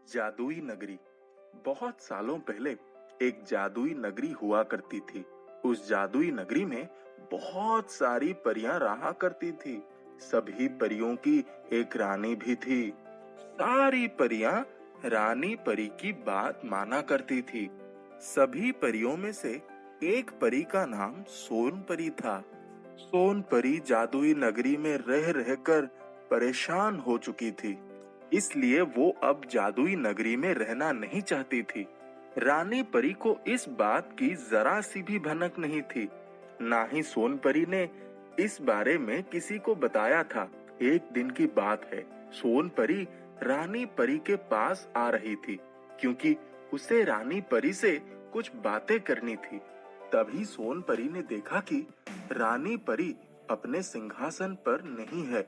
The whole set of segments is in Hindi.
जादुई नगरी। बहुत सालों पहले एक जादुई नगरी हुआ करती थी। उस जादुई नगरी में बहुत सारी परियां रहा करती थी। सभी परियों की एक रानी भी थी। सारी परियां रानी परी की बात माना करती थी। सभी परियों में से एक परी का नाम सोन परी था। सोन परी जादुई नगरी में रह रहकर परेशान हो चुकी थी, इसलिए वो अब जादुई नगरी में रहना नहीं चाहती थी। रानी परी को इस बात की जरा सी भी भनक नहीं थी। ना ही सोन परी ने इस बारे में किसी को बताया था। एक दिन की बात है, सोन परी रानी परी के पास आ रही थी, क्योंकि उसे रानी परी से कुछ बातें करनी थी। तभी सोन परी ने देखा कि रानी परी अपने सिंहासन पर नहीं है।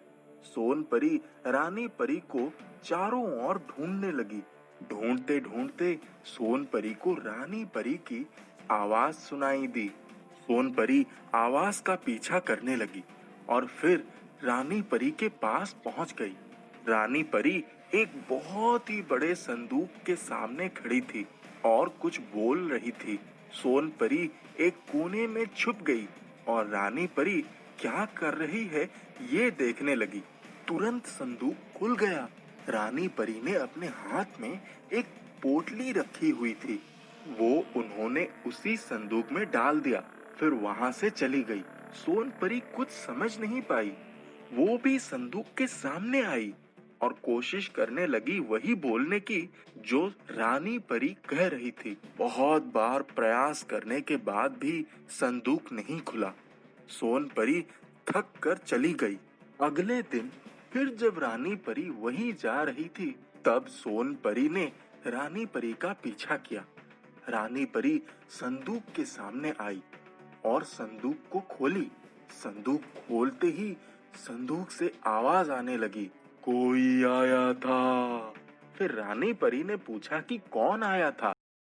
सोन परी रानी परी को चारों ओर ढूंढने लगी। ढूंढते ढूंढते सोन परी को रानी परी की आवाज सुनाई दी। सोन परी आवाज का पीछा करने लगी और फिर रानी परी के पास पहुंच गई। रानी परी एक बहुत ही बड़े संदूक के सामने खड़ी थी और कुछ बोल रही थी। सोन परी एक कोने में छुप गई और रानी परी क्या कर रही है ये देखने लगी। तुरंत संदूक खुल गया। रानी परी ने अपने हाथ में एक पोटली रखी हुई थी, वो उन्होंने उसी संदूक में डाल दिया, फिर वहां से चली गई। सोन परी कुछ समझ नहीं पाई। वो भी संदूक के सामने आई और कोशिश करने लगी वही बोलने की जो रानी परी कह रही थी। बहुत बार प्रयास करने के बाद भी संदूक नहीं खुला। सोन परी थक कर चली गई। अगले दिन फिर जब रानी परी वहीं जा रही थी, तब सोन परी ने रानी परी का पीछा किया। रानी परी संदूक के सामने आई और संदूक को खोली। संदूक खोलते ही संदूक से आवाज आने लगी, कोई आया था। फिर रानी परी ने पूछा कि कौन आया था।